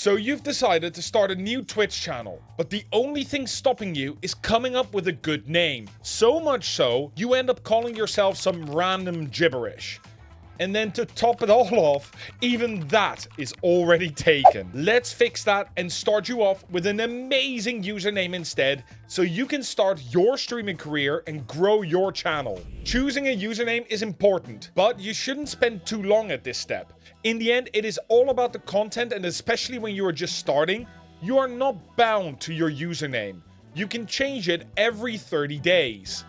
So you've decided to start a new Twitch channel, but the only thing stopping you is coming up with a good name. So much so, you end up calling yourself some random gibberish. And then to top it all off, even that is already taken. Let's fix that and start you off with an amazing username instead, so you can start your streaming career and grow your channel. Choosing a username is important, but you shouldn't spend too long at this step. In the end, it is all about the content, and especially when you are just starting, you are not bound to your username. You can change it every 30 days.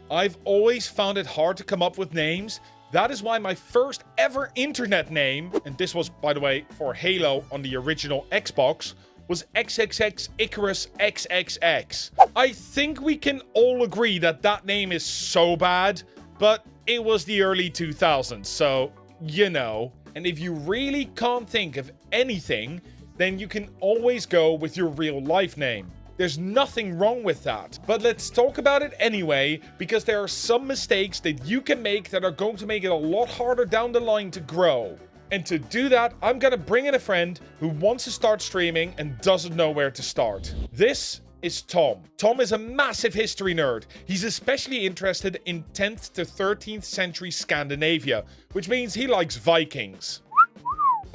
I've always found it hard to come up with names. That is why my first ever internet name, and this was, by the way, for Halo on the original Xbox, was XXX Icarus XXX. I think we can all agree that that name is so bad, but it was the early 2000s, so, you know. And if you really can't think of anything, then you can always go with your real life name. There's nothing wrong with that. But let's talk about it anyway, because there are some mistakes that you can make that are going to make it a lot harder down the line to grow. And to do that, I'm gonna bring in a friend who wants to start streaming and doesn't know where to start. This is Tom. Tom is a massive history nerd. He's especially interested in 10th to 13th century Scandinavia, which means he likes Vikings.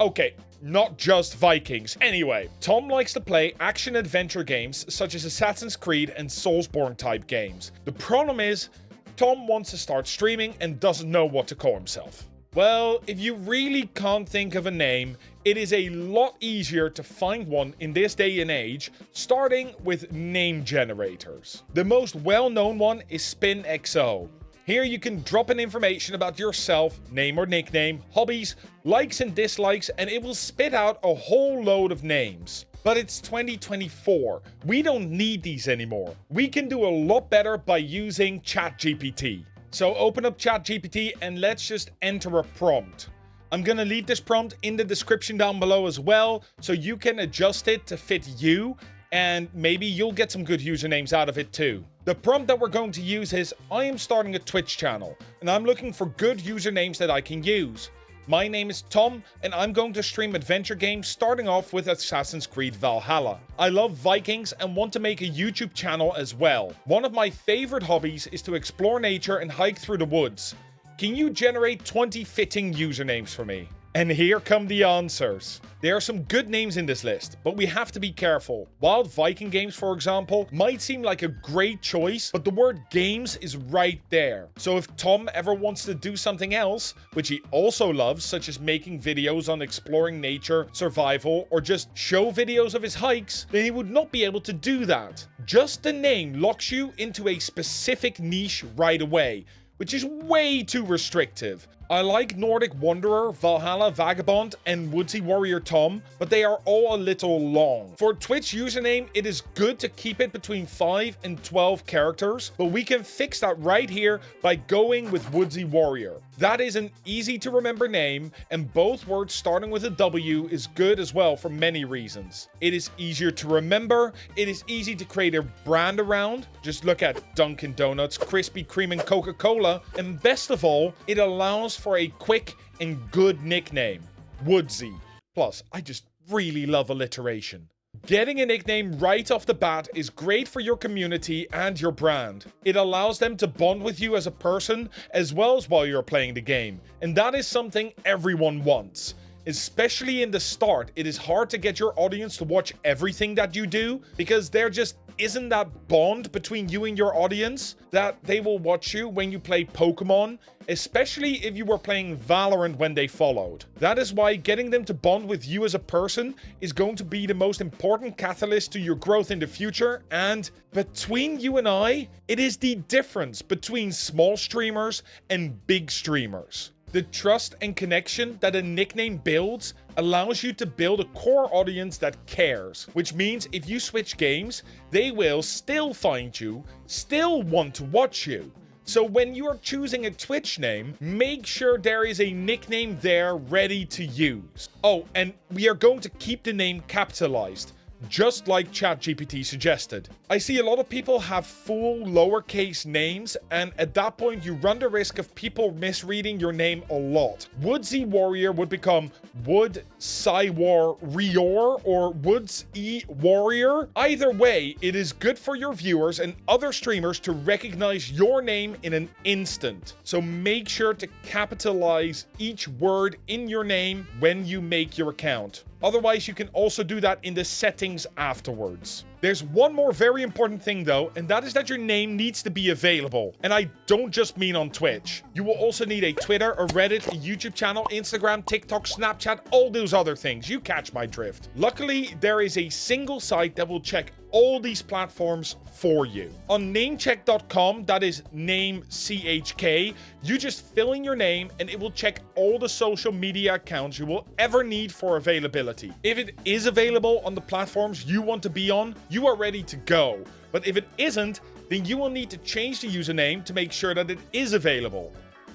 Okay, not just Vikings. Anyway, Tom likes to play action-adventure games such as Assassin's Creed and Soulsborne type games. The problem is, Tom wants to start streaming and doesn't know what to call himself. Well, if you really can't think of a name, it is a lot easier to find one in this day and age, starting with name generators. The most well-known one is SpinXO. Here you can drop in information about yourself, name or nickname, hobbies, likes and dislikes, and it will spit out a whole load of names. But it's 2024. We don't need these anymore. We can do a lot better by using ChatGPT. So open up ChatGPT and let's just enter a prompt. I'm gonna leave this prompt in the description down below as well, so you can adjust it to fit you, and maybe you'll get some good usernames out of it too. The prompt that we're going to use is, I am starting a Twitch channel, and I'm looking for good usernames that I can use. My name is Tom, and I'm going to stream adventure games starting off with Assassin's Creed Valhalla. I love Vikings and want to make a YouTube channel as well. One of my favorite hobbies is to explore nature and hike through the woods. Can you generate 20 fitting usernames for me? And here come the answers. There are some good names in this list, but we have to be careful. Wild Viking Games, for example, might seem like a great choice, but the word games is right there. So if Tom ever wants to do something else, which he also loves, such as making videos on exploring nature, survival, or just show videos of his hikes, then he would not be able to do that. Just the name locks you into a specific niche right away, which is way too restrictive. I like Nordic Wanderer, Valhalla Vagabond, and Woodsy Warrior Tom, but they are all a little long. For Twitch username, it is good to keep it between 5 and 12 characters, but we can fix that right here by going with Woodsy Warrior. That is an easy to remember name, and both words starting with a W is good as well for many reasons. It is easier to remember, it is easy to create a brand around, just look at Dunkin' Donuts, Krispy Kreme and Coca-Cola, and best of all, it allows for a quick and good nickname, Woodsy. Plus, I just really love alliteration. Getting a nickname right off the bat is great for your community and your brand. It allows them to bond with you as a person as well as while you're playing the game, and that is something everyone wants. Especially in the start, it is hard to get your audience to watch everything that you do because there just isn't that bond between you and your audience that they will watch you when you play Pokemon, especially if you were playing Valorant when they followed. That is why getting them to bond with you as a person is going to be the most important catalyst to your growth in the future, and between you and I, it is the difference between small streamers and big streamers. The trust and connection that a nickname builds allows you to build a core audience that cares, which means if you switch games, they will still find you, still want to watch you. So when you are choosing a Twitch name, make sure there is a nickname there ready to use. Oh, and we are going to keep the name capitalized. just like ChatGPT suggested. I see a lot of people have full lowercase names, and at that point you run the risk of people misreading your name a lot. Woodsy Warrior would become Wood Cywar Rior or Woods E Warrior. Either way, it is good for your viewers and other streamers to recognize your name in an instant. So make sure to capitalize each word in your name when you make your account. Otherwise, you can also do that in the settings afterwards. There's one more very important thing though, and that is that your name needs to be available. And I don't just mean on Twitch. You will also need a Twitter, a Reddit, a YouTube channel, Instagram, TikTok, Snapchat, all those other things. You catch my drift. Luckily, there is a single site that will check all these platforms for you. On namecheck.com, that is NameCHK, you just fill in your name and it will check all the social media accounts you will ever need for availability. If it is available on the platforms you want to be on, you are ready to go. But if it isn't, then you will need to change the username to make sure that it is available.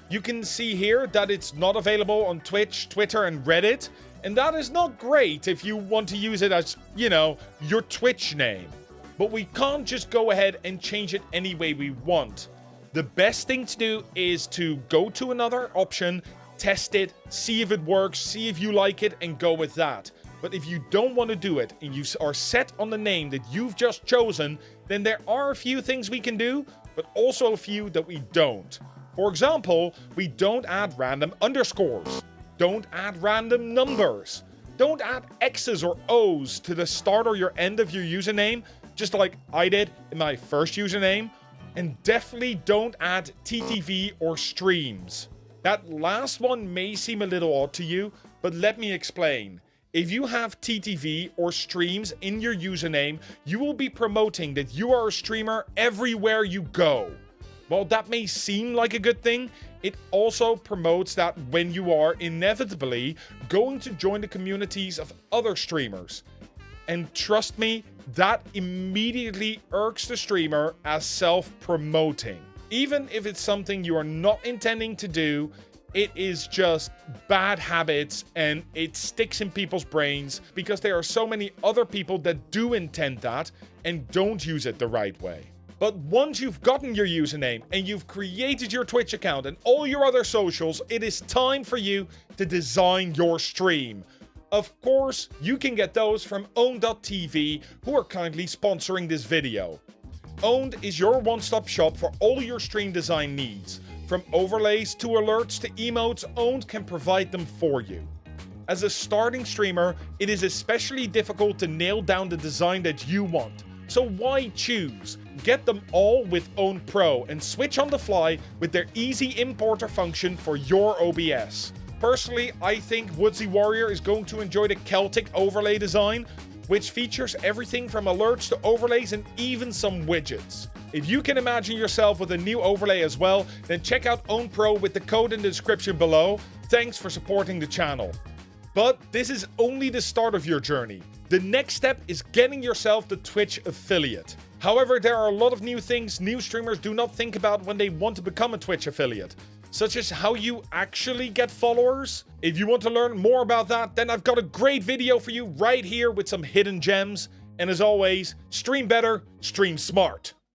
You can see here that it's not available on Twitch, Twitter, and Reddit. And that is not great if you want to use it as, you know, your Twitch name. But we can't just go ahead and change it any way we want. The best thing to do is to go to another option, test it, see if it works, see if you like it, and go with that. But if you don't want to do it and you are set on the name that you've just chosen, then there are a few things we can do, but also a few that we don't. For example, we don't add random underscores. Don't add random numbers. Don't add X's or O's to the start or your end of your username, just like I did in my first username. And definitely don't add TTV or streams. That last one may seem a little odd to you, but let me explain. If you have TTV or streams in your username, you will be promoting that you are a streamer everywhere you go. While that may seem like a good thing, it also promotes that when you are inevitably going to join the communities of other streamers. And trust me, that immediately irks the streamer as self-promoting. Even if it's something you are not intending to do, it is just bad habits and it sticks in people's brains because there are so many other people that do intend that and don't use it the right way. But once you've gotten your username and you've created your Twitch account and all your other socials, it is time for you to design your stream. Of course, you can get those from Own.tv, who are kindly sponsoring this video. Owned is your one-stop shop for all your stream design needs. From overlays to alerts to emotes, Owned can provide them for you. As a starting streamer, it is especially difficult to nail down the design that you want. So why choose? Get them all with Own Pro and switch on the fly with their easy importer function for your OBS. Personally, I think Woodsy Warrior is going to enjoy the Celtic overlay design, which features everything from alerts to overlays and even some widgets. If you can imagine yourself with a new overlay as well, then check out Own Pro with the code in the description below. Thanks for supporting the channel. But this is only the start of your journey. The next step is getting yourself the Twitch affiliate. However, there are a lot of new things new streamers do not think about when they want to become a Twitch affiliate, such as how you actually get followers. If you want to learn more about that, then I've got a great video for you right here with some hidden gems. And as always, stream better, stream smart.